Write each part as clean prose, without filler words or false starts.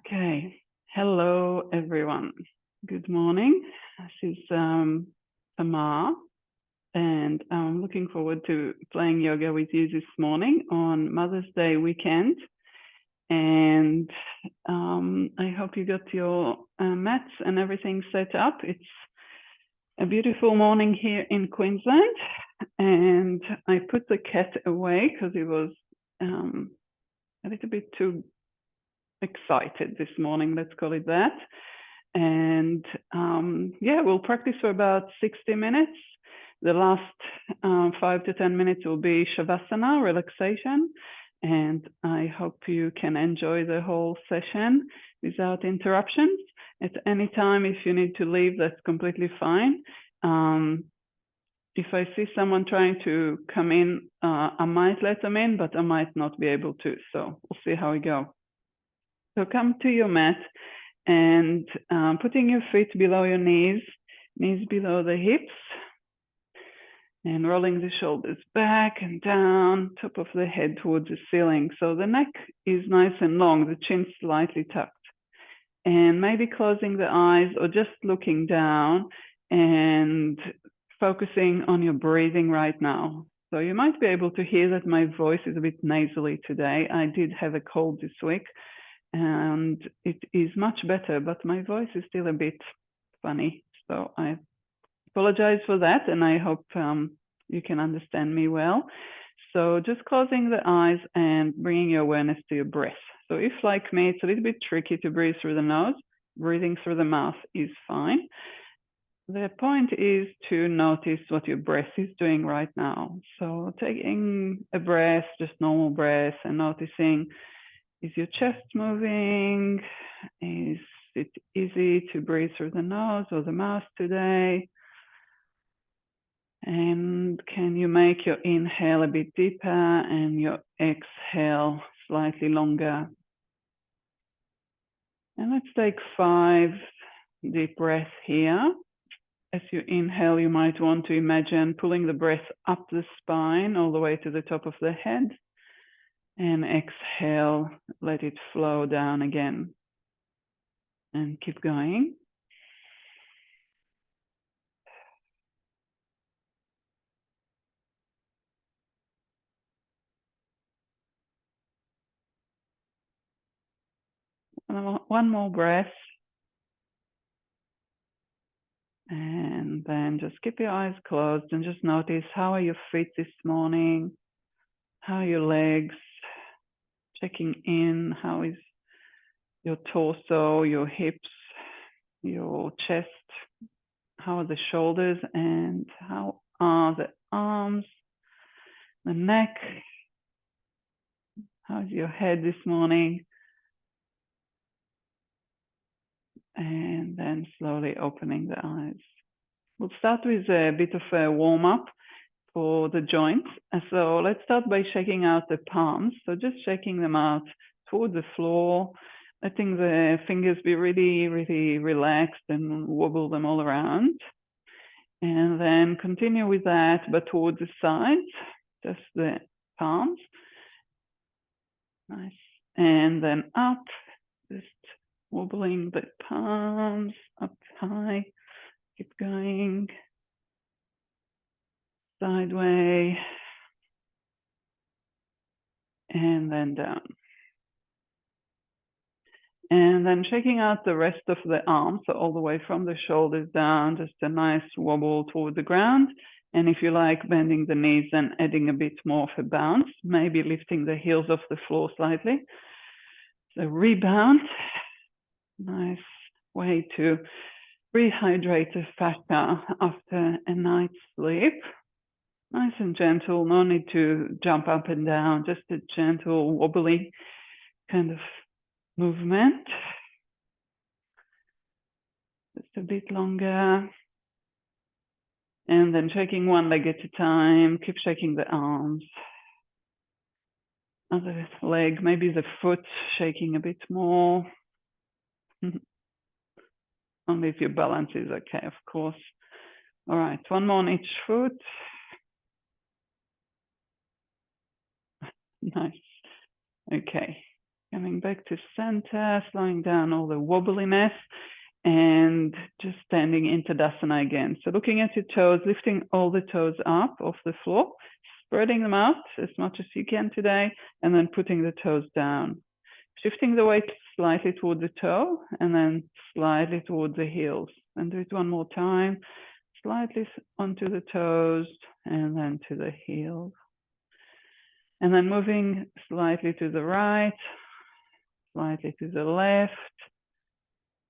Okay. Hello, everyone. Good morning. This is Tamar, and I'm looking forward to playing yoga with you this morning on Mother's Day weekend. And I hope you got your mats and everything set up. It's a beautiful morning here in Queensland, and I put the cat away because he was a little bit too excited this morning, let's call it that. And yeah, we'll practice for about 60 minutes. The last 5 to 10 minutes will be Shavasana, relaxation. And I hope you can enjoy the whole session without interruptions. At any time, if you need to leave, that's completely fine. If I see someone trying to come in, I might let them in, but I might not be able to. So we'll see how we go. So come to your mat and putting your feet below your knees below the hips, and rolling the shoulders back and down, top of the head towards the ceiling. So the neck is nice and long, the chin slightly tucked. And maybe closing the eyes or just looking down and focusing on your breathing right now. So you might be able to hear that my voice is a bit nasally today. I did have a cold this week, and it is much better, but my voice is still a bit funny. So I apologize for that, and I hope you can understand me well. So just closing the eyes and bringing your awareness to your breath. So if, like me, it's a little bit tricky to breathe through the nose, breathing through the mouth is fine. The point is to notice what your breath is doing right now. So taking a breath, just normal breath, and noticing, is your chest moving? Is it easy to breathe through the nose or the mouth today? And can you make your inhale a bit deeper and your exhale slightly longer? And let's take 5 deep breaths here. As you inhale, you might want to imagine pulling the breath up the spine all the way to the top of the head. And exhale, let it flow down again. And keep going. One more breath. And then just keep your eyes closed and just notice, how are your feet this morning? How are your legs? Checking in, how is your torso, your hips, your chest? How are the shoulders, and how are the arms, the neck? How's your head this morning? And then slowly opening the eyes. We'll start with a bit of a warm-up for the joints. So let's start by shaking out the palms. So just shaking them out toward the floor, letting the fingers be really, really relaxed and wobble them all around. And then continue with that, but towards the sides, just the palms. Nice. And then up, just wobbling the palms up high. Keep going. Sideways. And then down. And then shaking out the rest of the arms, so all the way from the shoulders down, just a nice wobble toward the ground. And if you like, bending the knees and adding a bit more of a bounce, maybe lifting the heels off the floor slightly. So rebound, nice way to rehydrate the fascia after a night's sleep. Nice and gentle, no need to jump up and down, just a gentle wobbly kind of movement. Just a bit longer. And then shaking one leg at a time, keep shaking the arms. Other leg, maybe the foot shaking a bit more. Only if your balance is okay, of course. All right, one more on each foot. Nice. Okay. Coming back to center, slowing down all the wobbliness, and just standing in Tadasana again. So looking at your toes, lifting all the toes up off the floor, spreading them out as much as you can today, and then putting the toes down. Shifting the weight slightly towards the toe, and then slightly towards the heels. And do it one more time. Slightly onto the toes, and then to the heels. And then moving slightly to the right, slightly to the left.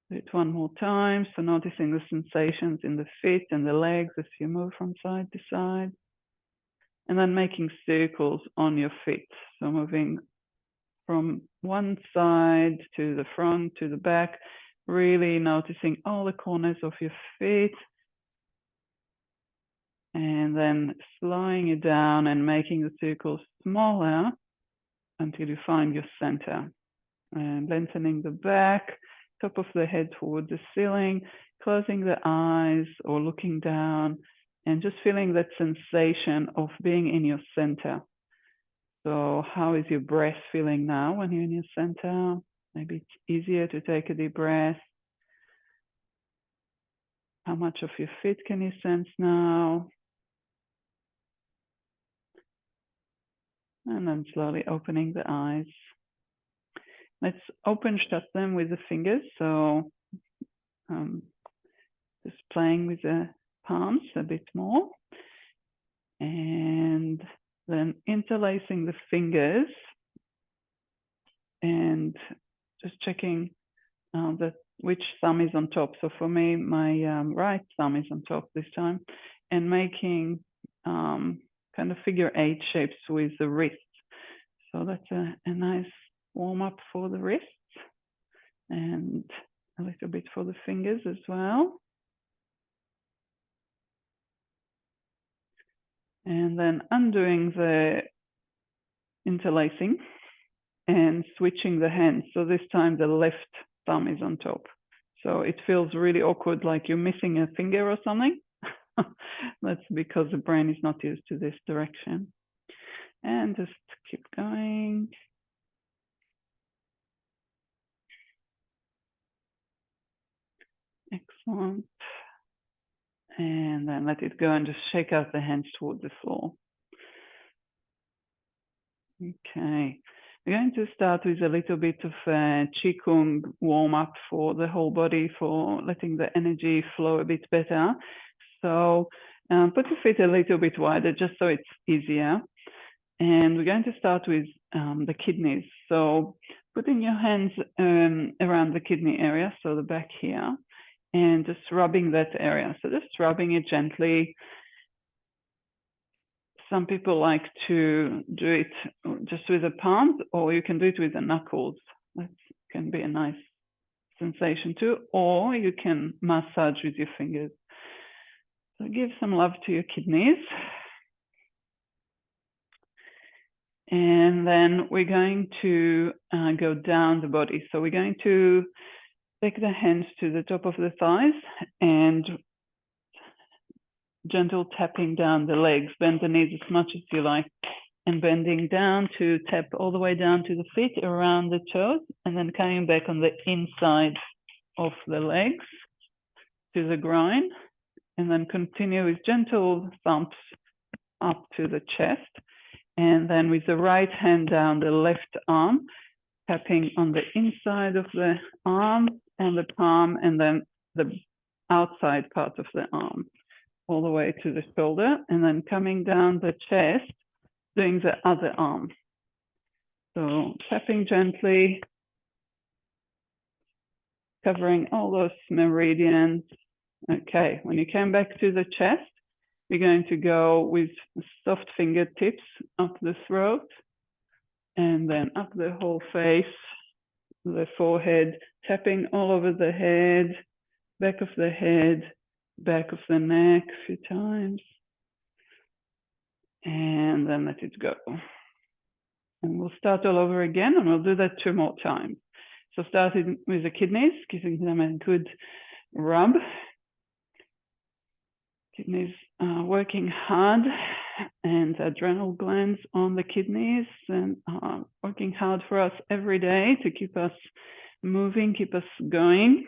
Do it one more time. So noticing the sensations in the feet and the legs as you move from side to side. And then making circles on your feet. So moving from one side to the front, to the back, really noticing all the corners of your feet. And then slowing it down and making the circles smaller until you find your center. And lengthening the back, top of the head towards the ceiling, closing the eyes or looking down, and just feeling that sensation of being in your center. So how is your breath feeling now when you're in your center? Maybe it's easier to take a deep breath. How much of your feet can you sense now? And then slowly opening the eyes. Let's open shut them with the fingers. So just playing with the palms a bit more. And then interlacing the fingers and just checking that which thumb is on top. So for me, my right thumb is on top this time, and making kind of figure 8 shapes with the wrists. So that's a nice warm up for the wrists, and a little bit for the fingers as well. And then undoing the interlacing and switching the hands. So this time the left thumb is on top. So it feels really awkward, like you're missing a finger or something. That's because the brain is not used to this direction. And just keep going. Excellent. And then let it go and just shake out the hands towards the floor. Okay. We're going to start with a little bit of a Qigong warm up for the whole body, for letting the energy flow a bit better. So put your feet a little bit wider just so it's easier. And we're going to start with the kidneys. So putting your hands around the kidney area, so the back here, and just rubbing that area. So just rubbing it gently. Some people like to do it just with the palms, or you can do it with the knuckles. That can be a nice sensation too, or you can massage with your fingers. So give some love to your kidneys. And then we're going to go down the body. So we're going to take the hands to the top of the thighs and gentle tapping down the legs. Bend the knees as much as you like, and bending down to tap all the way down to the feet, around the toes, and then coming back on the inside of the legs to the groin, and then continue with gentle thumps up to the chest. And then with the right hand down the left arm, tapping on the inside of the arm, on the palm, and then the outside part of the arm, all the way to the shoulder, and then coming down the chest, doing the other arm. So tapping gently, covering all those meridians. Okay, when you come back to the chest, we're going to go with soft fingertips up the throat, and then up the whole face, the forehead, tapping all over the head, back of the head, back of the neck a few times, and then let it go. And we'll start all over again, and we'll do that 2 more times. So starting with the kidneys, giving them a good rub. Kidneys working hard, and adrenal glands on the kidneys and working working hard for us every day to keep us moving, keep us going.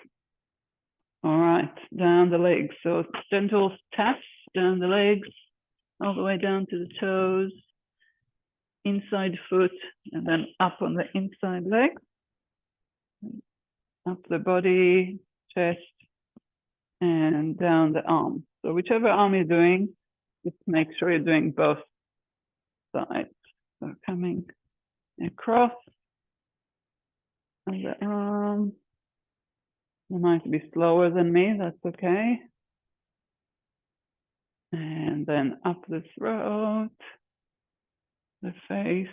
All right, down the legs. So gentle taps down the legs, all the way down to the toes, inside foot, and then up on the inside leg, up the body, chest, and down the arm. So whichever arm you're doing, just make sure you're doing both sides. So coming across on the arm. You might be slower than me, that's okay. And then up the throat, the face,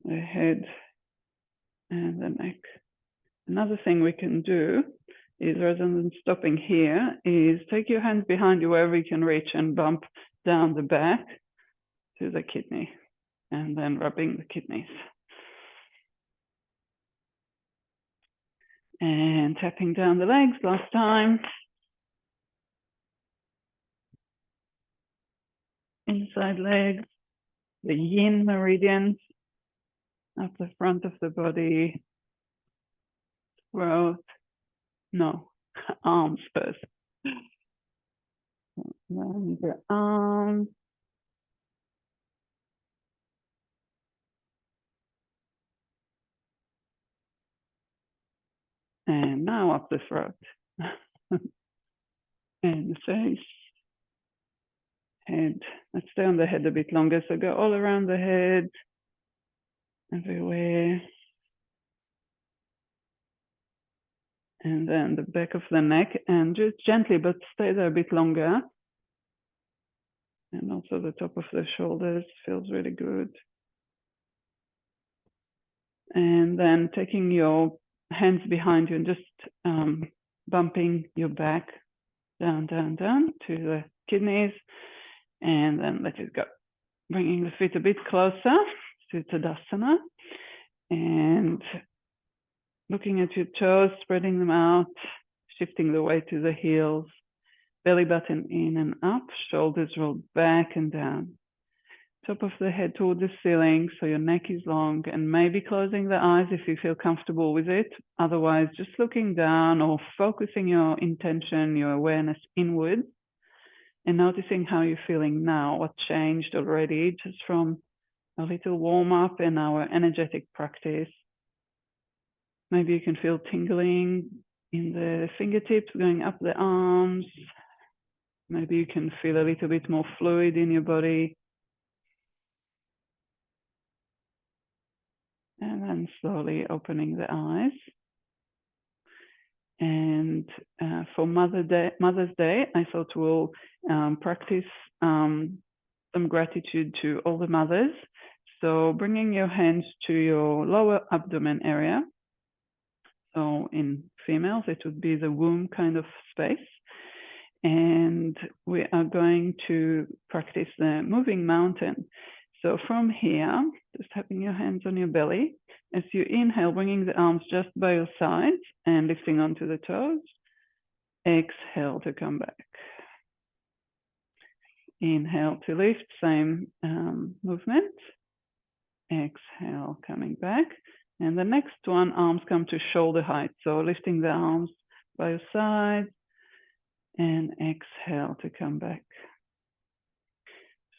the head, and the neck. Another thing we can do is, rather than stopping here, is take your hands behind you wherever you can reach and bump down the back to the kidney, and then rubbing the kidneys. And tapping down the legs last time. Inside legs, the yin meridians, up the front of the body, throat, no, arms first. Then the arms. And now up the throat. And the face, head. Let's stay on the head a bit longer. So go all around the head, everywhere. And then the back of the neck, and just gently, but stay there a bit longer. And also the top of the shoulders feels really good. And then taking your hands behind you and just bumping your back down, down, down to the kidneys, and then let it go. Bringing the feet a bit closer to Tadasana, and looking at your toes, spreading them out, shifting the weight to the heels, belly button in and up, shoulders rolled back and down. Top of the head toward the ceiling, so your neck is long, and maybe closing the eyes if you feel comfortable with it. Otherwise, just looking down or focusing your intention, your awareness inward, and noticing how you're feeling now, what changed already, just from a little warm up in our energetic practice. Maybe you can feel tingling in the fingertips, going up the arms. Maybe you can feel a little bit more fluid in your body. And then slowly opening the eyes. And for Mother's Day, I thought we'll practice some gratitude to all the mothers. So bringing your hands to your lower abdomen area. So in females, it would be the womb kind of space. And we are going to practice the moving mountain. So from here, just having your hands on your belly, as you inhale, bringing the arms just by your sides and lifting onto the toes. Exhale to come back. Inhale to lift, same movement. Exhale, coming back. And the next one, arms come to shoulder height. So lifting the arms by your sides and exhale to come back.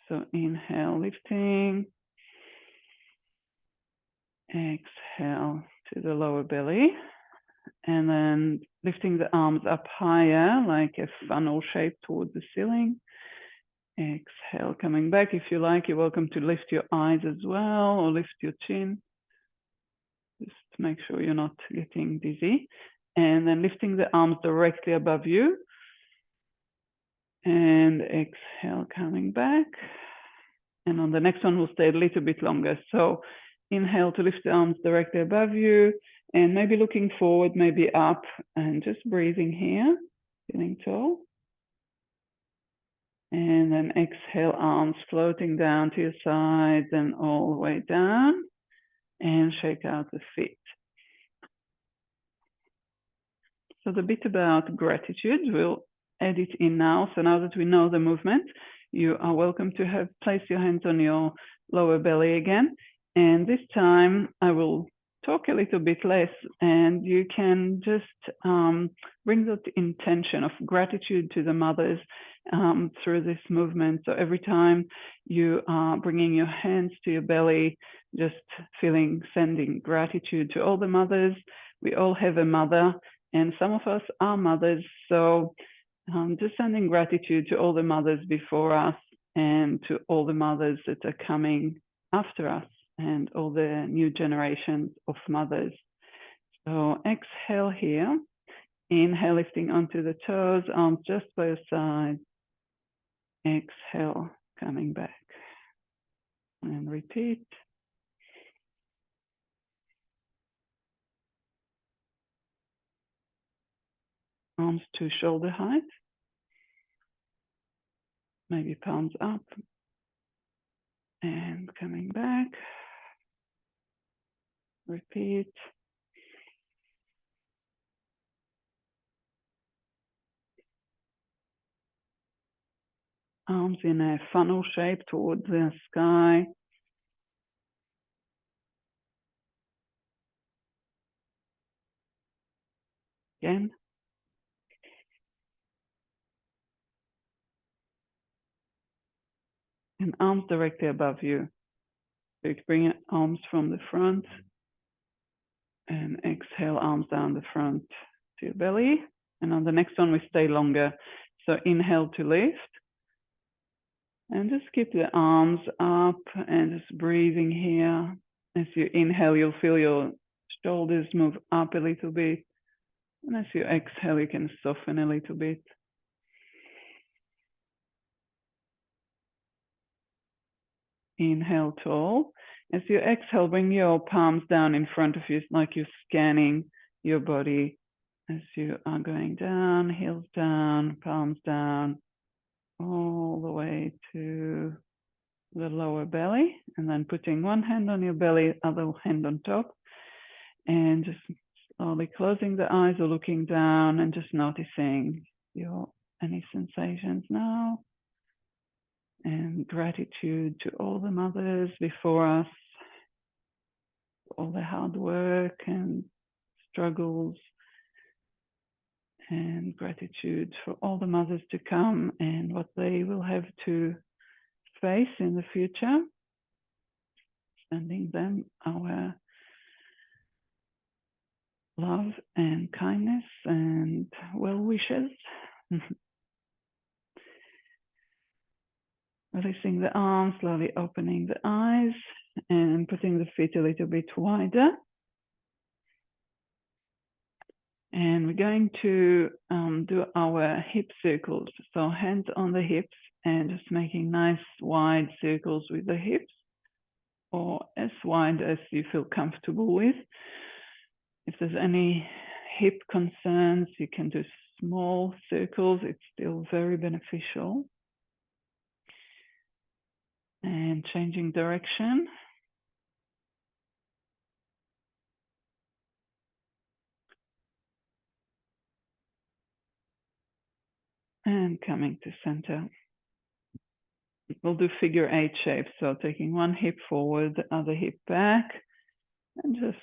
So inhale, lifting. Exhale to the lower belly. And then lifting the arms up higher, like a funnel shape toward the ceiling. Exhale, coming back. If you like, you're welcome to lift your eyes as well, or lift your chin. Just to make sure you're not getting dizzy. And then lifting the arms directly above you. And exhale, coming back. And on the next one, we'll stay a little bit longer. So inhale to lift the arms directly above you, and maybe looking forward, maybe up, and just breathing here, feeling tall. And then exhale, arms floating down to your sides and all the way down, and shake out the feet. So the bit about gratitude, we'll add it in now. So now that we know the movement, you are welcome to place your hands on your lower belly again. And this time I will talk a little bit less, and you can just bring that intention of gratitude to the mothers through this movement. So every time you are bringing your hands to your belly, just sending gratitude to all the mothers. We all have a mother, and some of us are mothers. So just sending gratitude to all the mothers before us and to all the mothers that are coming after us and all the new generations of mothers. So exhale here. Inhale, lifting onto the toes, arms just by your side. Exhale, coming back. And repeat. Arms to shoulder height. Maybe palms up. And coming back. Repeat. Arms in a funnel shape towards the sky. Again. And arms directly above you. So you can bring your arms from the front. And exhale, arms down the front to your belly. And on the next one, we stay longer. So inhale to lift. And just keep the arms up and just breathing here. As you inhale, you'll feel your shoulders move up a little bit. And as you exhale, you can soften a little bit. Inhale, tall. As you exhale, bring your palms down in front of you, like you're scanning your body as you are going down, heels down, palms down, all the way to the lower belly, and then putting one hand on your belly, other hand on top, and just slowly closing the eyes or looking down and just noticing any sensations now. And gratitude to all the mothers before us, all the hard work and struggles, and gratitude for all the mothers to come and what they will have to face in the future. Sending them our love and kindness and well wishes. Releasing the arms, slowly opening the eyes and putting the feet a little bit wider. And we're going to do our hip circles. So hands on the hips and just making nice wide circles with the hips, or as wide as you feel comfortable with. If there's any hip concerns, you can do small circles. It's still very beneficial. And changing direction. And coming to center. We'll do figure 8 shapes. So taking one hip forward, the other hip back, and just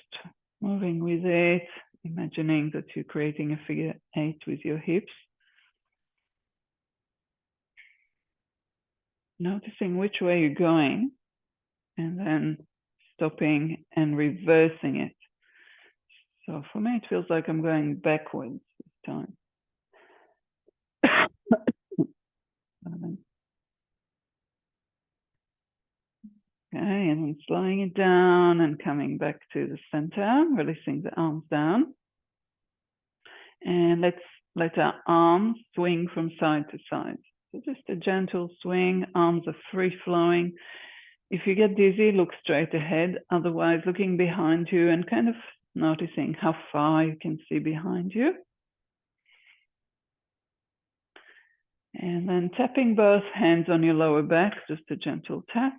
moving with it, imagining that you're creating a figure 8 with your hips. Noticing which way you're going, and then stopping and reversing it. So for me, it feels like I'm going backwards this time. Okay, and then slowing it down and coming back to the center, releasing the arms down. And let's let our arms swing from side to side. So just a gentle swing, arms are free flowing. If you get dizzy, look straight ahead. Otherwise, looking behind you and kind of noticing how far you can see behind you. And then tapping both hands on your lower back, just a gentle tap.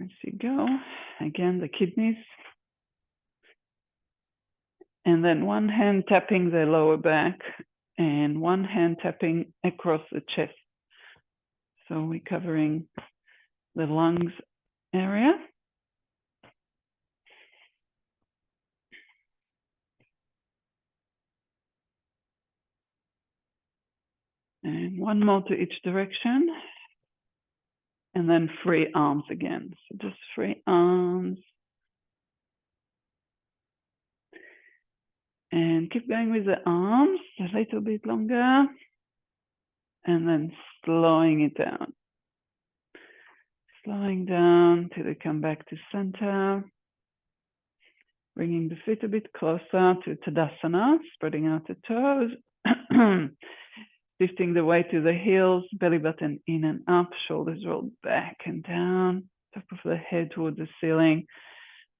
As you go. Again, the kidneys. And then one hand tapping the lower back and one hand tapping across the chest. So we're covering the lungs area. And one more to each direction. And then free arms again. So just free arms. And keep going with the arms a little bit longer. And then slowing it down. Slowing down till they come back to center. Bringing the feet a bit closer to Tadasana, spreading out the toes. Lifting the weight to the heels, belly button in and up, shoulders rolled back and down, top of the head toward the ceiling,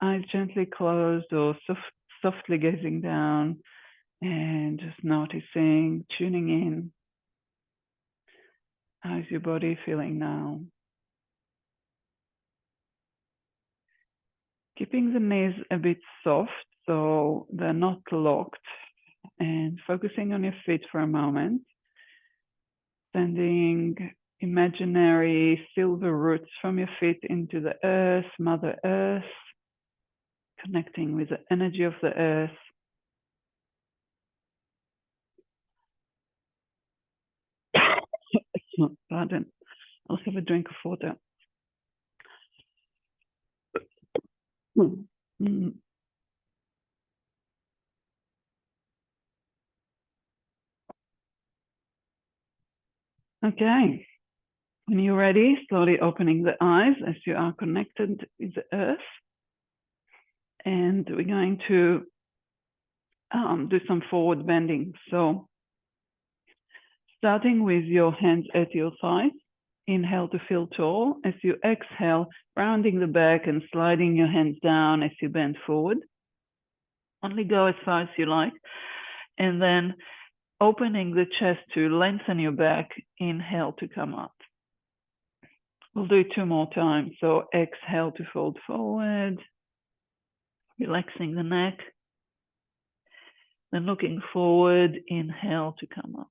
eyes gently closed or softly gazing down, and just noticing, tuning in. How's your body feeling now? Keeping the knees a bit soft so they're not locked, and focusing on your feet for a moment. Sending imaginary silver roots from your feet into the earth, Mother Earth, connecting with the energy of the earth. Pardon. I'll have a drink of water. Okay. When you're ready, slowly opening the eyes as you are connected with the earth. And we're going to do some forward bending. So starting with your hands at your sides, inhale to feel tall. As you exhale, rounding the back and sliding your hands down as you bend forward. Only go as far as you like. And then opening the chest to lengthen your back, inhale to come up. We'll do it 2 more times. So exhale to fold forward, relaxing the neck. Then looking forward, inhale to come up.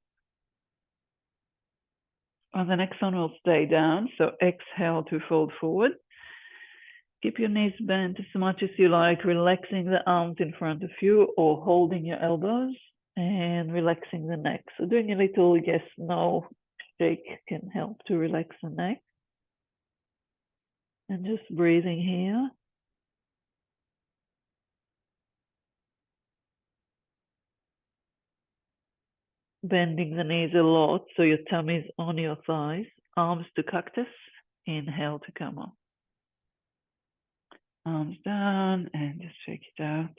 On the next one, we'll stay down. So exhale to fold forward. Keep your knees bent as much as you like, relaxing the arms in front of you or holding your elbows and relaxing the neck. So doing a little yes, no shake can help to relax the neck. And just breathing here. Bending the knees a lot so your tummy is on your thighs. Arms to cactus. Inhale to come up. Arms down and just shake it out.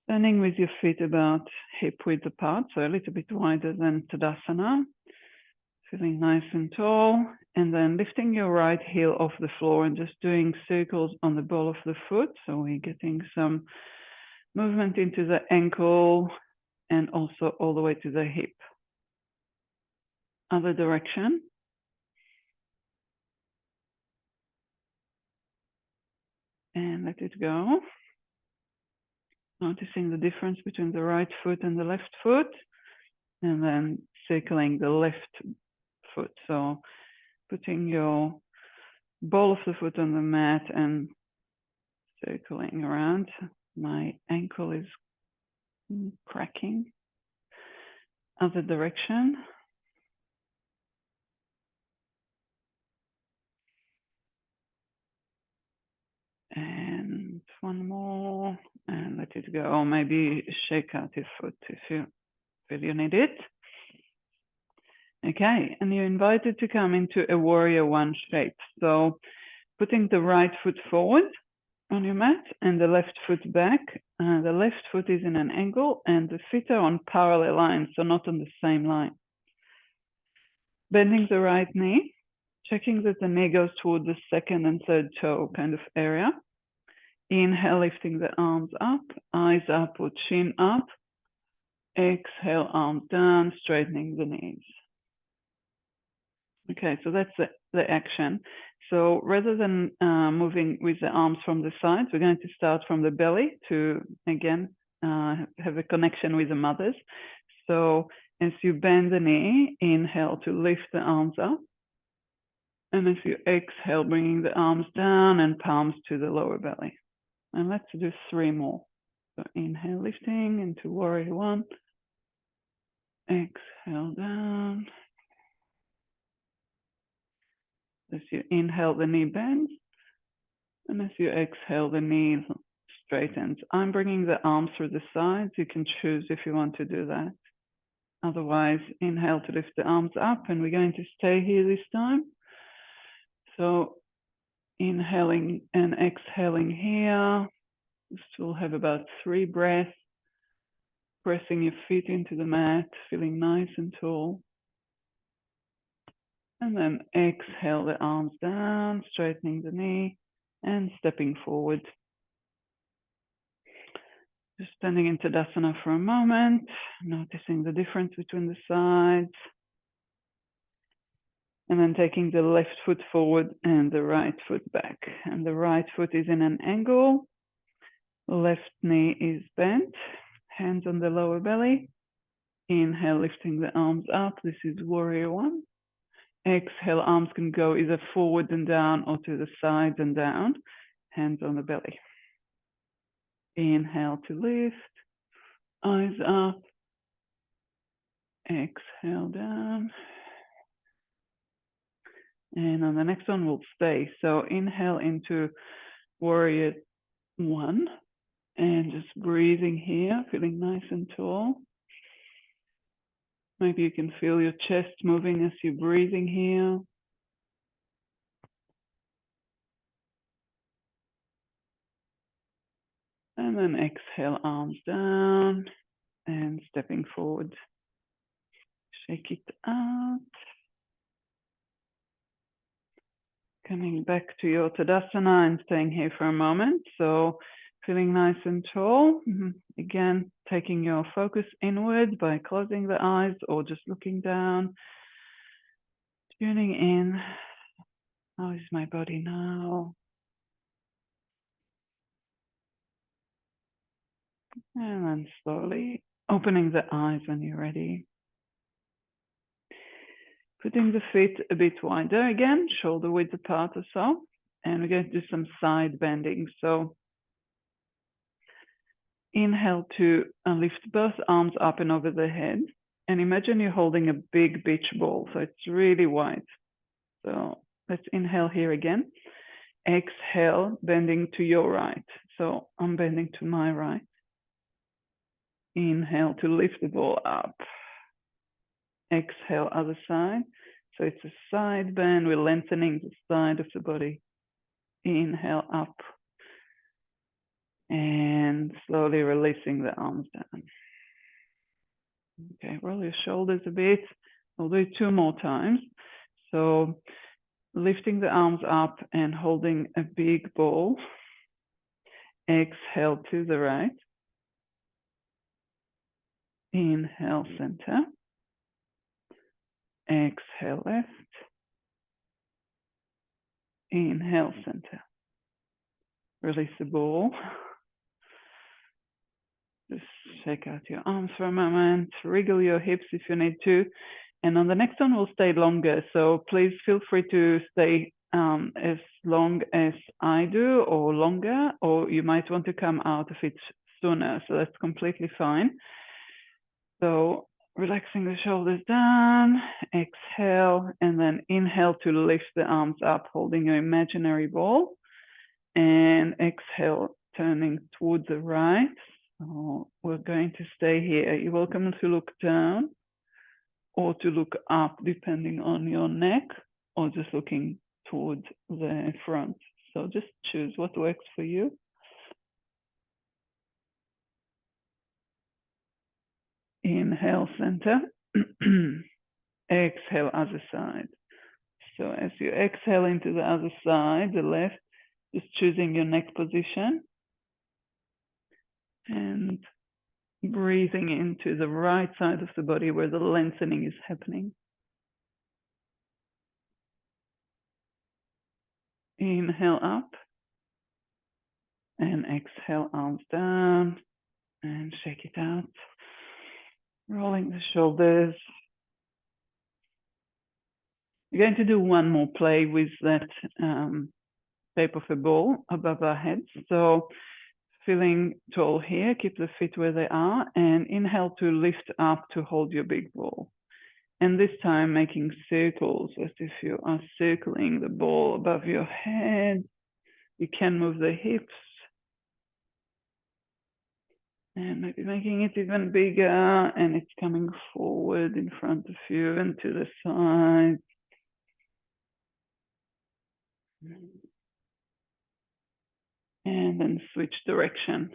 Standing with your feet about hip width apart, so a little bit wider than Tadasana. Feeling nice and tall. And then lifting your right heel off the floor and just doing circles on the ball of the foot. So we're getting some movement into the ankle and also all the way to the hip. Other direction. And let it go. Noticing the difference between the right foot and the left foot. And then circling the left foot. So putting your ball of the foot on the mat and circling around. My ankle is cracking. Other direction. And one more, and let it go. Or maybe shake out your foot if you feel you need it. Okay, and you're invited to come into a warrior one shape. So putting the right foot forward on your mat and the left foot back. The left foot is in an angle and the feet are on parallel lines, so not on the same line. Bending the right knee, checking that the knee goes toward the second and third toe kind of area. Inhale, lifting the arms up, eyes up or chin up. Exhale, arms down, straightening the knees. Okay, so that's the action. So rather than moving with the arms from the sides, we're going to start from the belly to, again, have a connection with the mothers. So as you bend the knee, inhale to lift the arms up. And as you exhale, bringing the arms down and palms to the lower belly. And let's do 3 more. So inhale, lifting into warrior one. Exhale down. As you inhale, the knee bends. And as you exhale, the knee straightens. I'm bringing the arms through the sides. You can choose if you want to do that. Otherwise, inhale to lift the arms up, and we're going to stay here this time. So inhaling and exhaling here. We'll have about 3 breaths. Pressing your feet into the mat, feeling nice and tall. And then exhale the arms down, straightening the knee and stepping forward. Just standing in Tadasana for a moment, noticing the difference between the sides. And then taking the left foot forward and the right foot back. And the right foot is in an angle. Left knee is bent, hands on the lower belly. Inhale, lifting the arms up. This is warrior one. Exhale, arms can go either forward and down or to the sides and down. Hands on the belly. Inhale to lift. Eyes up. Exhale down. And on the next one, we'll stay. So inhale into warrior one. And just breathing here, feeling nice and tall. Maybe you can feel your chest moving as you're breathing here. And then exhale, arms down and stepping forward. Shake it out. Coming back to your Tadasana and staying here for a moment. So feeling nice and tall. Again, taking your focus inward by closing the eyes or just looking down. Tuning in. How is my body now? And then slowly opening the eyes when you're ready. Putting the feet a bit wider again, shoulder width apart or so. And we're going to do some side bending. So inhale to lift both arms up and over the head. And imagine you're holding a big beach ball. So it's really wide. So let's inhale here again. Exhale, bending to your right. So I'm bending to my right. Inhale to lift the ball up. Exhale, other side. So it's a side bend. We're lengthening the side of the body. Inhale up. And slowly releasing the arms down. Okay, roll your shoulders a bit. We'll do it 2 more times. So lifting the arms up and holding a big ball. Exhale to the right. Inhale, center. Exhale, left. Inhale, center. Release the ball. Just shake out your arms for a moment. Wriggle your hips if you need to. And on the next one, we'll stay longer. So please feel free to stay as long as I do or longer, or you might want to come out of it sooner. So that's completely fine. So relaxing the shoulders down, exhale, and then inhale to lift the arms up, holding your imaginary ball. And exhale, turning towards the right. So we're going to stay here. You're welcome to look down or to look up, depending on your neck, or just looking towards the front. So just choose what works for you. Inhale, center. Exhale, other side. So as you exhale into the other side, the left, just choosing your neck position. And breathing into the right side of the body where the lengthening is happening. Inhale up. And exhale, arms down. And shake it out. Rolling the shoulders. We're going to do one more play with that shape of a ball above our heads. So feeling tall here. Keep the feet where they are, and inhale to lift up to hold your big ball. And this time making circles as if you are circling the ball above your head. You can move the hips and maybe making it even bigger, and it's coming forward in front of you and to the side. And then switch direction.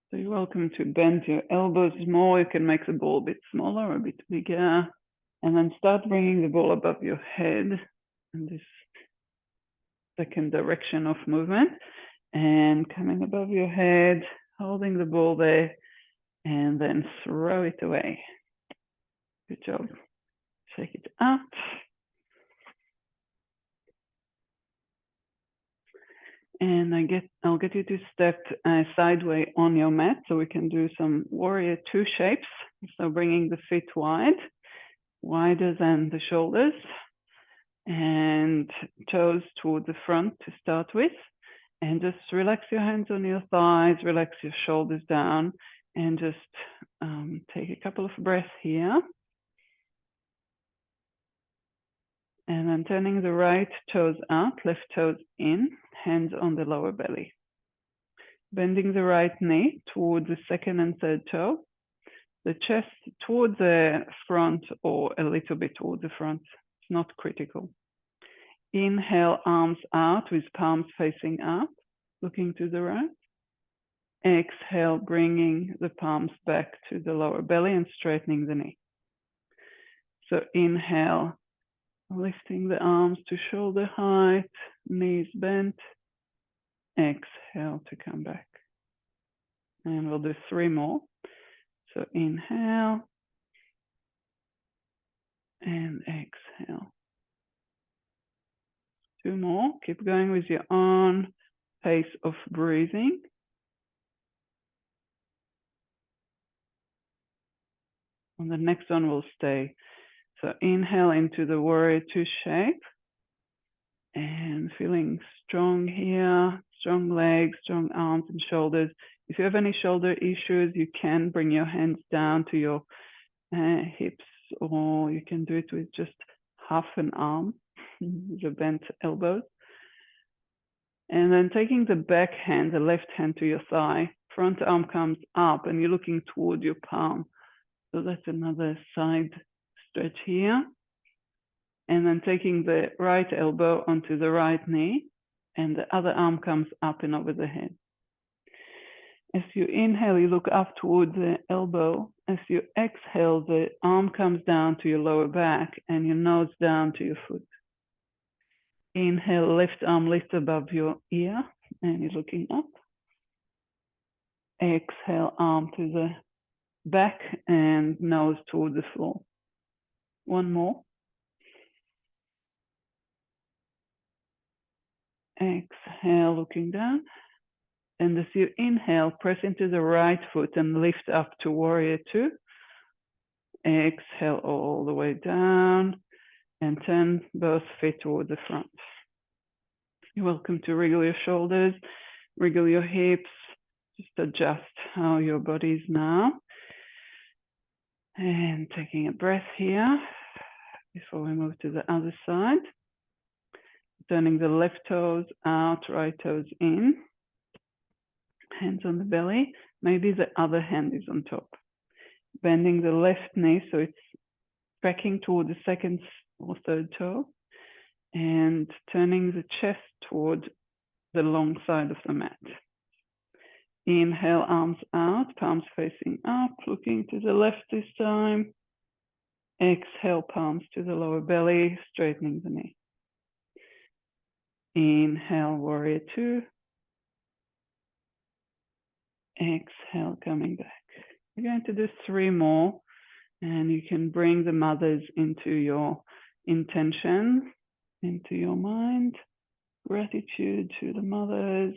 So you're welcome to bend your elbows more. You can make the ball a bit smaller or a bit bigger. And then start bringing the ball above your head in this second direction of movement. And coming above your head, holding the ball there, and then throw it away. Good job. Shake it out. And I'll get you to step sideways on your mat so we can do some warrior two shapes. So bringing the feet wide, wider than the shoulders, and toes toward the front to start with. And just relax your hands on your thighs, relax your shoulders down, and just take a couple of breaths here. And then turning the right toes out, left toes in, hands on the lower belly. Bending the right knee towards the second and third toe, the chest towards the front or a little bit towards the front. It's not critical. Inhale, arms out with palms facing up, looking to the right. Exhale, bringing the palms back to the lower belly and straightening the knee. So inhale, lifting the arms to shoulder height, knees bent. Exhale to come back. And we'll do 3 more. So inhale and exhale. 2 more. Keep going with your own pace of breathing. On the next one, we'll stay. So inhale into the warrior two shape. And feeling strong here, strong legs, strong arms and shoulders. If you have any shoulder issues, you can bring your hands down to your hips, or you can do it with just half an arm, the bent elbows. And then taking the back hand, the left hand to your thigh, front arm comes up and you're looking toward your palm. So that's another side stretch here. And then taking the right elbow onto the right knee, and the other arm comes up and over the head. As you inhale, you look up toward the elbow. As you exhale, the arm comes down to your lower back and your nose down to your foot. Inhale, left arm lifts above your ear and you're looking up. Exhale, arm to the back and nose toward the floor. 1 more. Exhale, looking down. And as you inhale, press into the right foot and lift up to warrior two. Exhale all the way down and turn both feet toward the front. You're welcome to wriggle your shoulders, wriggle your hips, just adjust how your body is now. And taking a breath here before we move to the other side. Turning the left toes out, right toes in. Hands on the belly. Maybe the other hand is on top. Bending the left knee so it's tracking toward the second or third toe. And turning the chest toward the long side of the mat. Inhale, arms out, palms facing up, looking to the left this time. Exhale, palms to the lower belly, straightening the knee. Inhale, warrior two. Exhale, coming back. We're going to do 3 more, and you can bring the mothers into your intention, into your mind. Gratitude to the mothers,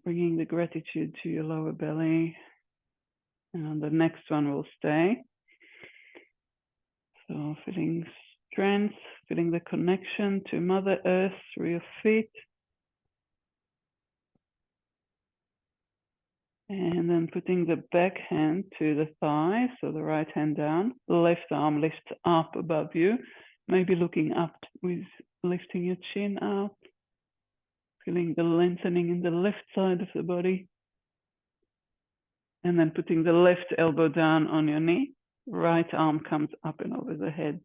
bringing the gratitude to your lower belly. And the next one will stay. So feeling strength, feeling the connection to Mother Earth through your feet. And then putting the back hand to the thigh, so the right hand down, left arm lifts up above you, maybe looking up with lifting your chin up, feeling the lengthening in the left side of the body. And then putting the left elbow down on your knee, right arm comes up and over the head.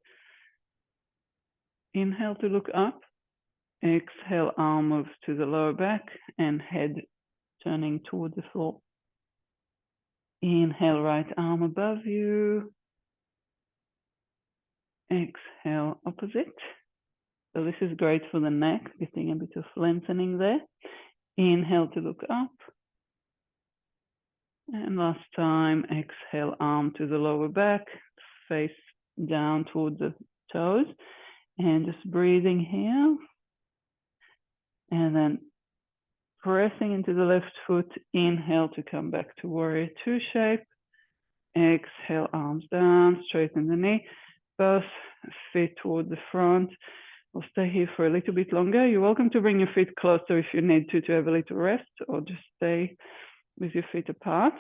Inhale to look up. Exhale, arm moves to the lower back and head turning toward the floor. Inhale, right arm above you. Exhale, opposite. So this is great for the neck, getting a bit of lengthening there. Inhale to look up. And last time, exhale, arm to the lower back, face down toward the toes. And just breathing here. And then pressing into the left foot. Inhale to come back to warrior two shape. Exhale, arms down, straighten the knee. Both feet toward the front. We'll stay here for a little bit longer. You're welcome to bring your feet closer if you need to have a little rest, or just stay with your feet apart.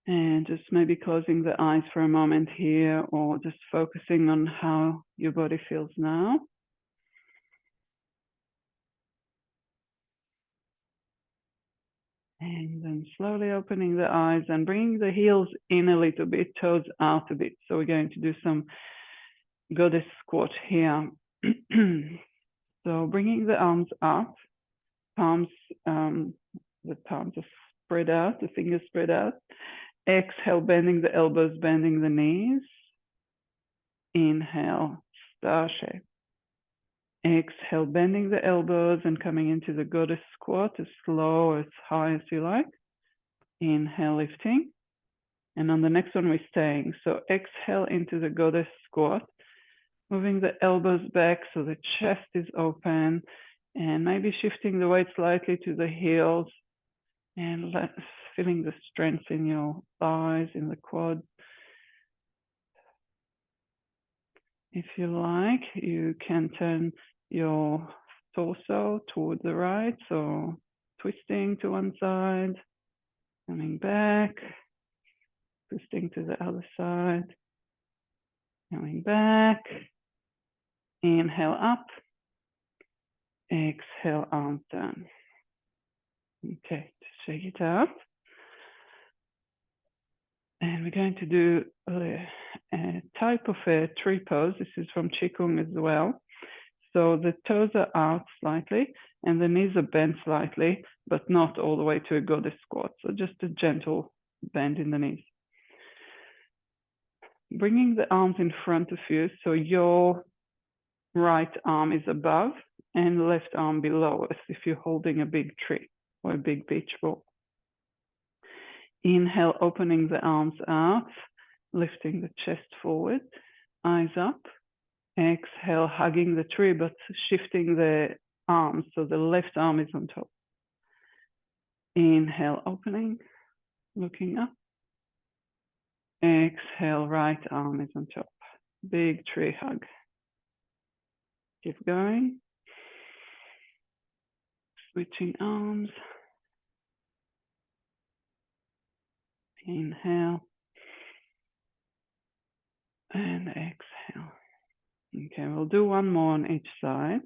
And just maybe closing the eyes for a moment here, or just focusing on how your body feels now. And then slowly opening the eyes and bringing the heels in a little bit, toes out a bit. So we're going to do some goddess squat here. So bringing the arms up, palms, the palms are spread out, the fingers spread out. Exhale, bending the elbows, bending the knees. Inhale, star shape. Exhale, bending the elbows and coming into the goddess squat as slow or as high as you like. Inhale, lifting. And on the next one, we're staying. So exhale into the goddess squat, moving the elbows back so the chest is open, and maybe shifting the weight slightly to the heels and feeling the strength in your thighs, in the quad. If you like, you can turn your torso toward the right, so twisting to one side, coming back, twisting to the other side, coming back. Inhale up, exhale, arms down. Okay, just shake it out. And we're going to do a type of a tree pose. This is from Qigong as well. So the toes are out slightly and the knees are bent slightly, but not all the way to a goddess squat. So just a gentle bend in the knees. Bringing the arms in front of you, so your right arm is above and left arm below, as if you're holding a big tree or a big beach ball. Inhale, opening the arms out, lifting the chest forward, eyes up. Exhale, hugging the tree, but shifting the arms, so the left arm is on top. Inhale, opening, looking up. Exhale, right arm is on top. Big tree hug. Keep going. Switching arms. Inhale. And exhale. Okay, we'll do one more on each side.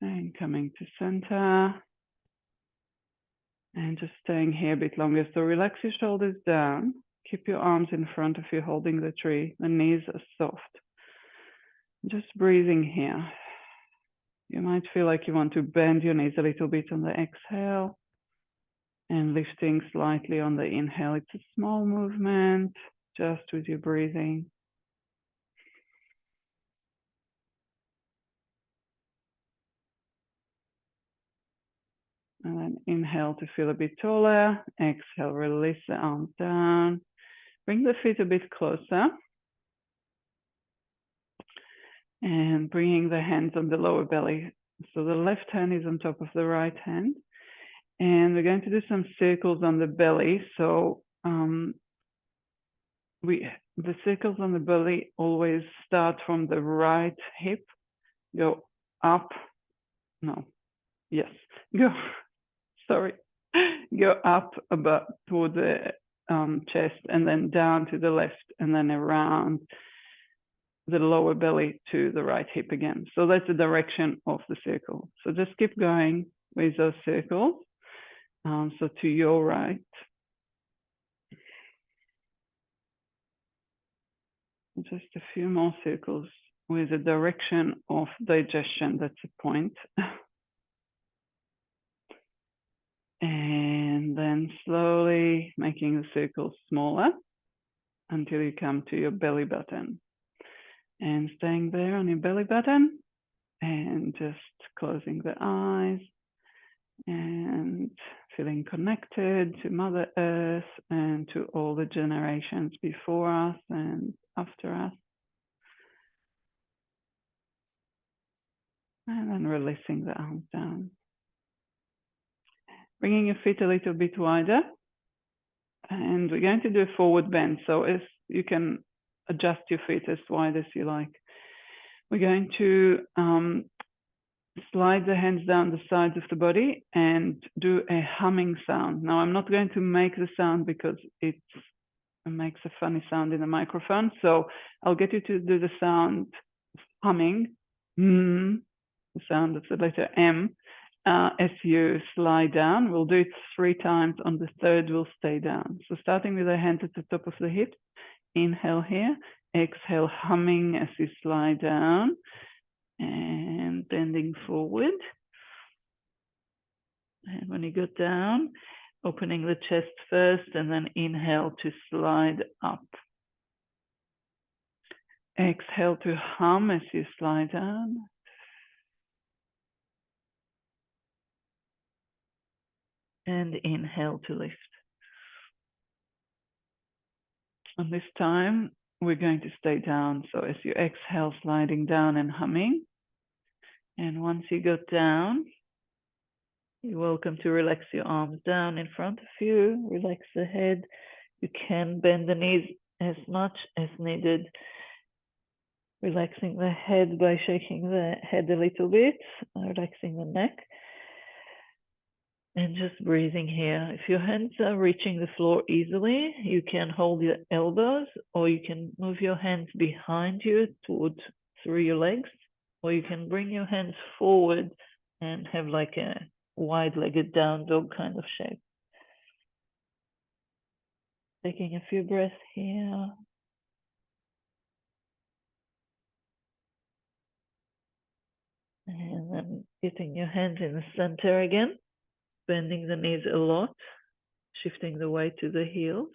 And coming to center. And just staying here a bit longer. So relax your shoulders down. Keep your arms in front of you, holding the tree. The knees are soft. Just breathing here. You might feel like you want to bend your knees a little bit on the exhale and lifting slightly on the inhale. It's a small movement, just with your breathing. And then inhale to feel a bit taller. Exhale, release the arms down. Bring the feet a bit closer. And bringing the hands on the lower belly. So the left hand is on top of the right hand. And we're going to do some circles on the belly. So the circles on the belly always start from the right hip, go up, no, yes, go, sorry, go up about toward the chest and then down to the left and then around the lower belly to the right hip again. So that's the direction of the circle. So just keep going with those circles. So to your right. Just a few more circles with the direction of digestion. That's the point. And then slowly making the circles smaller until you come to your belly button. And staying there on your belly button and just closing the eyes and feeling connected to Mother Earth and to all the generations before us and after us. And then releasing the arms down. Bringing your feet a little bit wider. And we're going to do a forward bend. So as you can adjust your feet as wide as you like. We're going to slide the hands down the sides of the body and do a humming sound. Now, I'm not going to make the sound because it makes a funny sound in the microphone. So I'll get you to do the sound humming, the sound of the letter M, as you slide down. We'll do it 3 times. On the third, we'll stay down. So starting with the hands at the top of the hips, inhale here, exhale, humming as you slide down and bending forward. And when you go down, opening the chest first and then inhale to slide up. Exhale to hum as you slide down. And inhale to lift. And this time, we're going to stay down. So as you exhale, sliding down and humming. And once you go down, you're welcome to relax your arms down in front of you. Relax the head. You can bend the knees as much as needed. Relaxing the head by shaking the head a little bit, relaxing the neck. And just breathing here. If your hands are reaching the floor easily, you can hold your elbows, or you can move your hands behind you through your legs, or you can bring your hands forward and have like a wide-legged down dog kind of shape. Taking a few breaths here. And then getting your hands in the center again, bending the knees a lot, shifting the weight to the heels.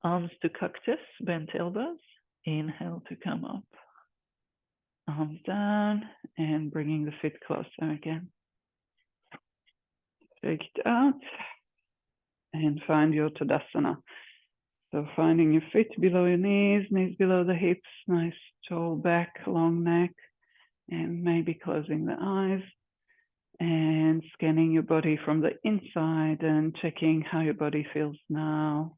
Arms to cactus, bent elbows. Inhale to come up. Arms down and bringing the feet closer again. Take it out and find your Tadasana. So finding your feet below your knees, knees below the hips, nice tall back, long neck, and maybe closing the eyes and scanning your body from the inside and checking how your body feels now.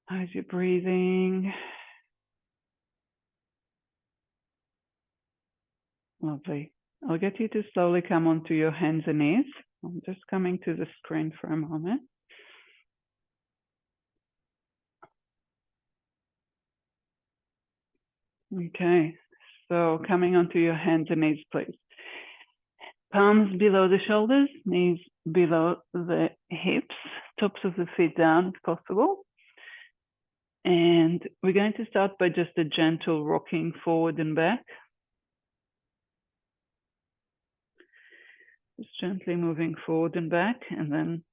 How's your breathing? Lovely. I'll get you to slowly come onto your hands and knees. I'm just coming to the screen for a moment. Okay, so coming onto your hands and knees, please. Palms below the shoulders, knees below the hips, tops of the feet down if possible. And we're going to start by just a gentle rocking forward and back. Just gently moving forward and back, and then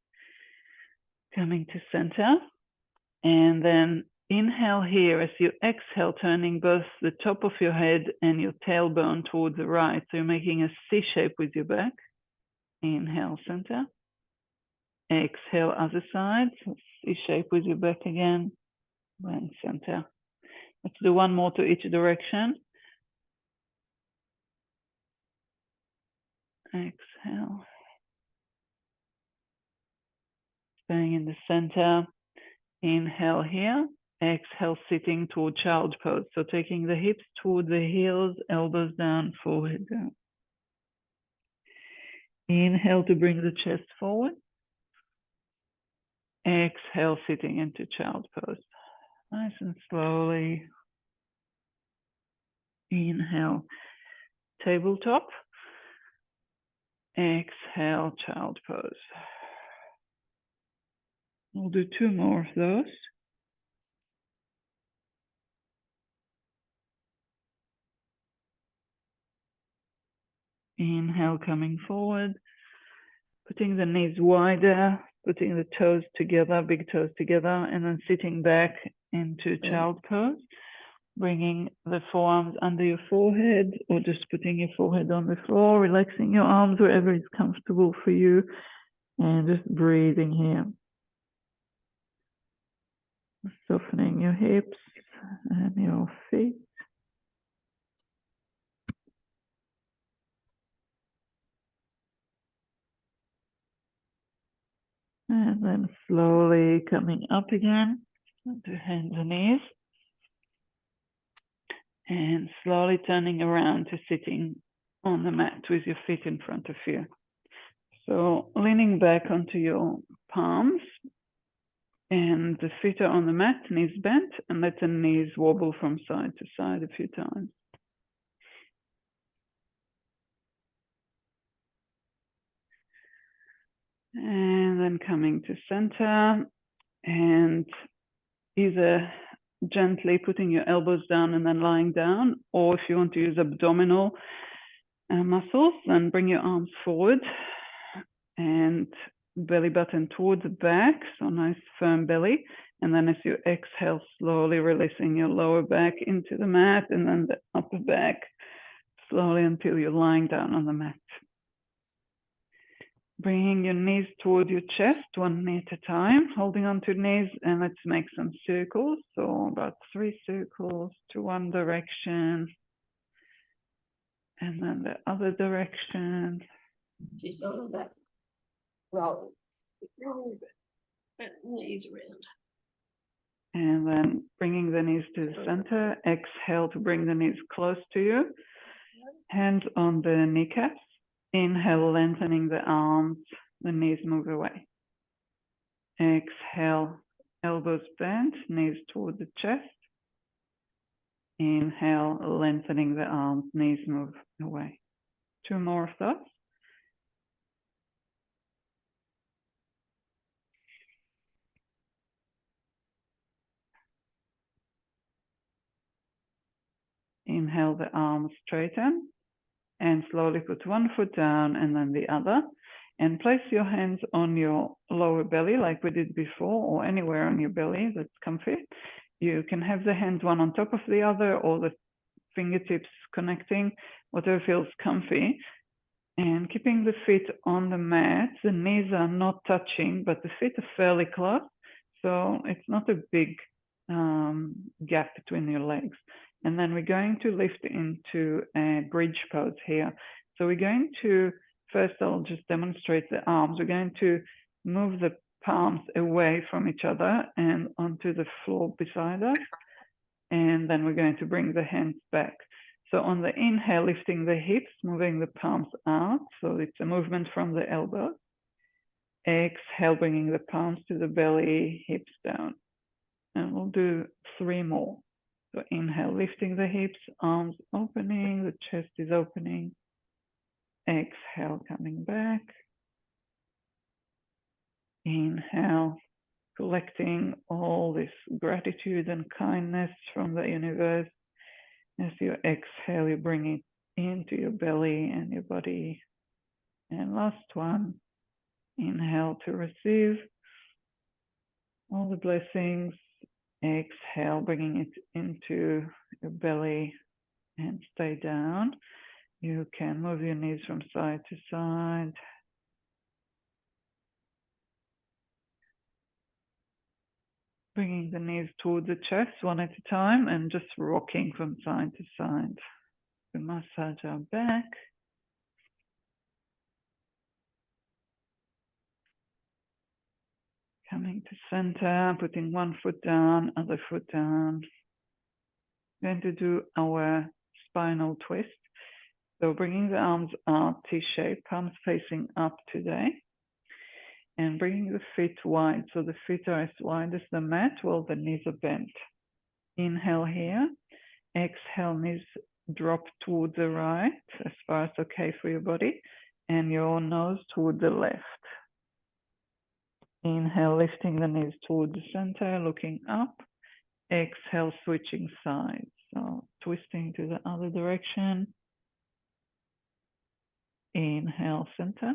coming to center. And then inhale here as you exhale, turning both the top of your head and your tailbone towards the right. So you're making a C shape with your back. Inhale, center. Exhale, other side. C shape with your back again. And center. Let's do one more to each direction. Exhale. Staying in the center. Inhale here. Exhale, sitting toward child pose. So taking the hips toward the heels, elbows down, forehead down. Inhale to bring the chest forward. Exhale, sitting into child pose. Nice and slowly. Inhale, tabletop. Exhale, child pose. We'll do 2 more of those. Inhale, coming forward, putting the knees wider, putting the toes together, big toes together, and then sitting back into child pose, bringing the forearms under your forehead or just putting your forehead on the floor, relaxing your arms wherever is comfortable for you, and just breathing here. Softening your hips and your feet. And then slowly coming up again to hands and knees. And slowly turning around to sitting on the mat with your feet in front of you. So leaning back onto your palms and the feet are on the mat, knees bent, and let the knees wobble from side to side a few times. And then coming to center and either gently putting your elbows down and then lying down, or if you want to use abdominal muscles, then bring your arms forward and belly button towards the back, so nice firm belly. And then as you exhale, slowly releasing your lower back into the mat and then the upper back slowly until you're lying down on the mat. Bringing your knees toward your chest, 1 knee at a time, holding onto knees, and let's make some circles. So about 3 circles to one direction, and then the other direction. She's not on that. Well, knees around. And then bringing the knees to the center. Exhale to bring the knees close to you. Hands on the kneecaps. Inhale, lengthening the arms. The knees move away. Exhale, elbows bent, knees toward the chest. Inhale, lengthening the arms, knees move away. 2 more of those. Inhale, the arms straighten and slowly put 1 foot down and then the other. And place your hands on your lower belly like we did before, or anywhere on your belly that's comfy. You can have the hands one on top of the other or the fingertips connecting, whatever feels comfy. And keeping the feet on the mat, the knees are not touching, but the feet are fairly close. So it's not a big gap between your legs. And then we're going to lift into a bridge pose here. So we're going to, first I'll just demonstrate the arms. We're going to move the palms away from each other and onto the floor beside us. And then we're going to bring the hands back. So on the inhale, lifting the hips, moving the palms out. So it's a movement from the elbows. Exhale, bringing the palms to the belly, hips down. And we'll do 3 more. So inhale, lifting the hips, arms opening, the chest is opening. Exhale, coming back. Inhale, collecting all this gratitude and kindness from the universe. As you exhale, you bring it into your belly and your body. And last one, inhale to receive all the blessings. Exhale, bringing it into your belly and stay down. You can move your knees from side to side. Bringing the knees towards the chest 1 at a time and just rocking from side to side. We massage our back. Coming to center, putting one foot down, other foot down. We're going to do our spinal twist. So bringing the arms out, T-shape, palms facing up today. And bringing the feet wide. So the feet are as wide as the mat while the knees are bent. Inhale here. Exhale, knees drop toward the right as far as okay for your body. And your nose toward the left. Inhale, lifting the knees toward the center, looking up. Exhale, switching sides. So twisting to the other direction. Inhale, center.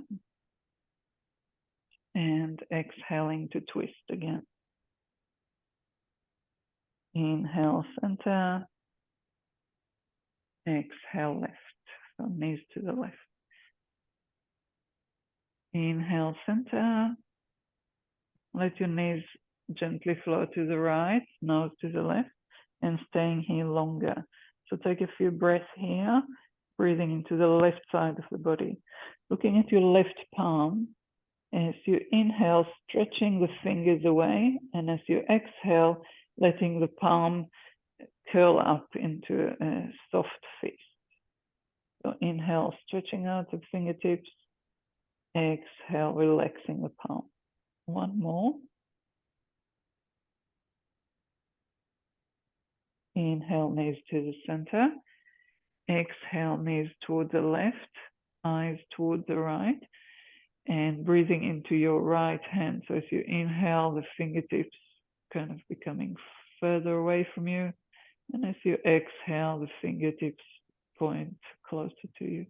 And exhaling to twist again. Inhale, center. Exhale, left. So knees to the left. Inhale, center. Let your knees gently flow to the right, nose to the left, and staying here longer. So take a few breaths here, breathing into the left side of the body. Looking at your left palm, as you inhale, stretching the fingers away, and as you exhale, letting the palm curl up into a soft fist. So inhale, stretching out the fingertips. Exhale, relaxing the palm. One more. Inhale, knees to the center. Exhale, knees toward the left, eyes toward the right. And breathing into your right hand. So as you inhale, the fingertips kind of becoming further away from you. And as you exhale, the fingertips point closer to you.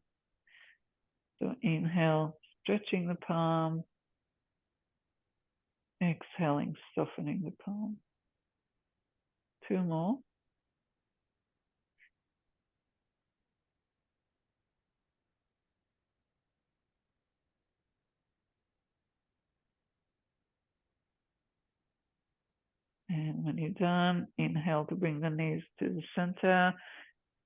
So inhale, stretching the palm. Exhaling, softening the palm. Two more. And when you're done, inhale to bring the knees to the center.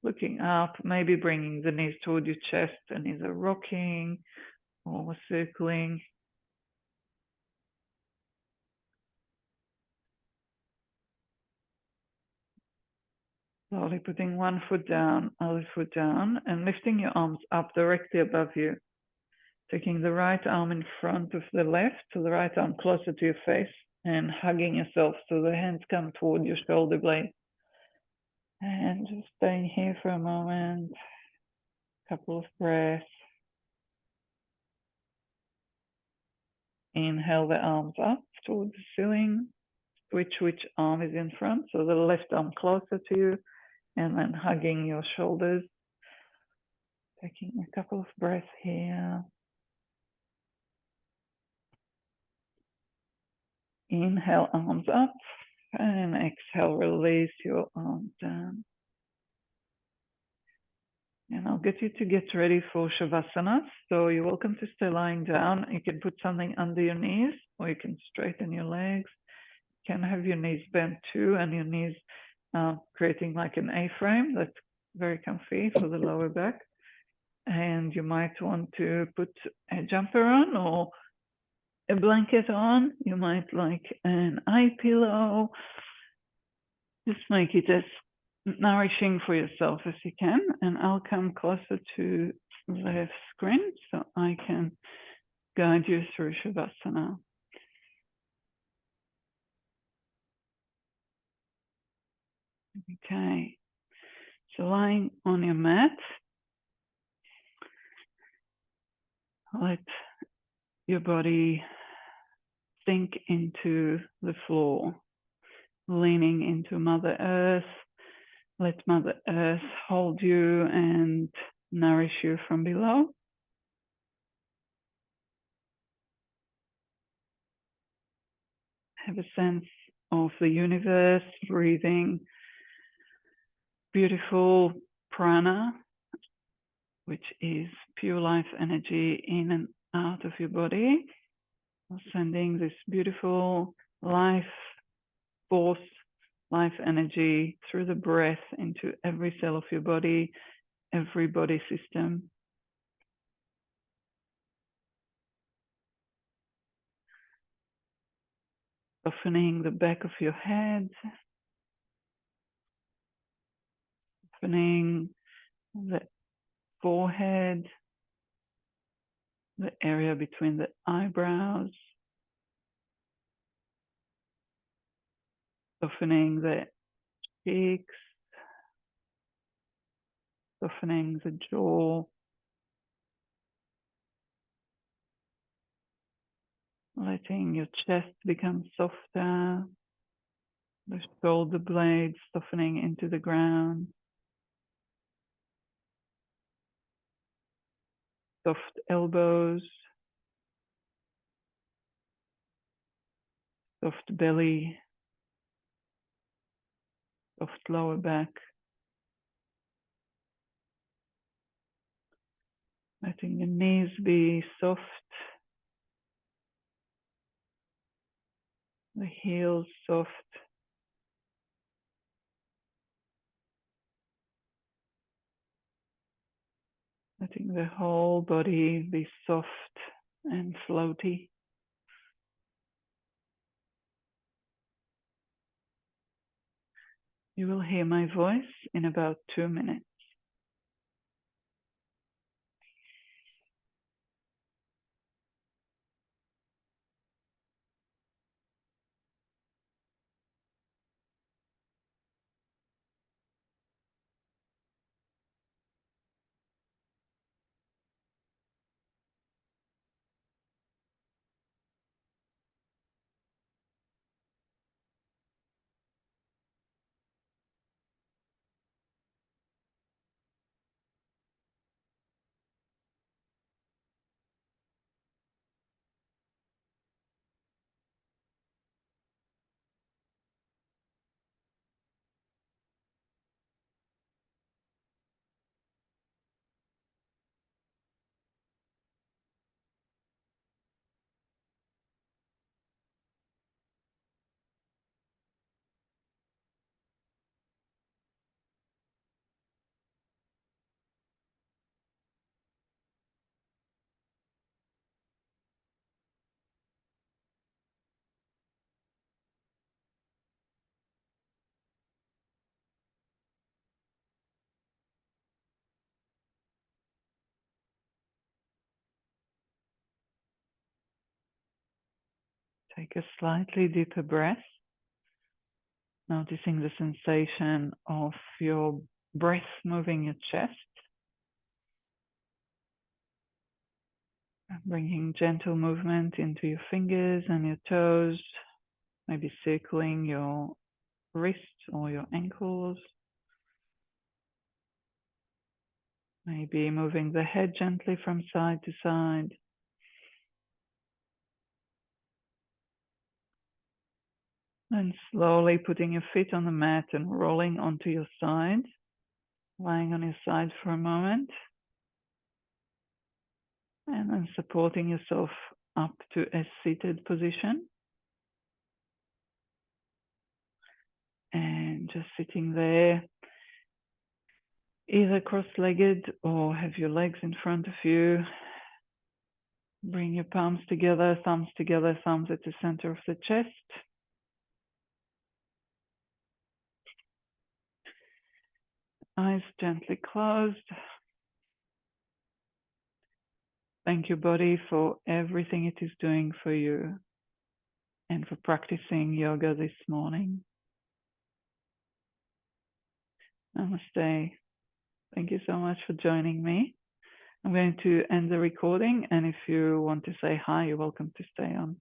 Looking up, maybe bringing the knees toward your chest and either rocking or circling. Slowly putting one foot down, other foot down, and lifting your arms up directly above you. Taking the right arm in front of the left, so the right arm closer to your face, and hugging yourself so the hands come toward your shoulder blade. And just staying here for a moment, couple of breaths. Inhale the arms up towards the ceiling. Switch which arm is in front, so the left arm closer to you, and then hugging your shoulders. Taking a couple of breaths here. Inhale, arms up, and exhale, release your arms down. And I'll get you to get ready for Shavasana. So you're welcome to stay lying down. You can put something under your knees, or you can straighten your legs. You can have your knees bent too, and your knees creating like an A-frame. That's very comfy for the lower back. And you might want to put a jumper on or a blanket on. You might like an eye pillow. Just make it as nourishing for yourself as you can. And I'll come closer to the screen so I can guide you through Shavasana. Okay, so lying on your mat, let your body sink into the floor, leaning into Mother Earth. Let Mother Earth hold you and nourish you from below. Have a sense of the universe, breathing beautiful prana, which is pure life energy in and out of your body. Sending this beautiful life force, life energy through the breath into every cell of your body, every body system. Softening the back of your head, softening the forehead, the area between the eyebrows, softening the cheeks, softening the jaw, letting your chest become softer, the shoulder blades softening into the ground, soft elbows, soft belly, soft lower back, letting the knees be soft, the heels soft, letting the whole body be soft and floaty. You will hear my voice in about 2 minutes. Take a slightly deeper breath, noticing the sensation of your breath moving your chest, bringing gentle movement into your fingers and your toes, maybe circling your wrists or your ankles, maybe moving the head gently from side to side. And slowly putting your feet on the mat and rolling onto your side, lying on your side for a moment, and then supporting yourself up to a seated position. And just sitting there, either cross-legged or have your legs in front of you. Bring your palms together, thumbs at the center of the chest. Eyes gently closed. Thank your body for everything it is doing for you and for practicing yoga this morning. Namaste. Thank you so much for joining me. I'm going to end the recording, and if you want to say hi, you're welcome to stay on.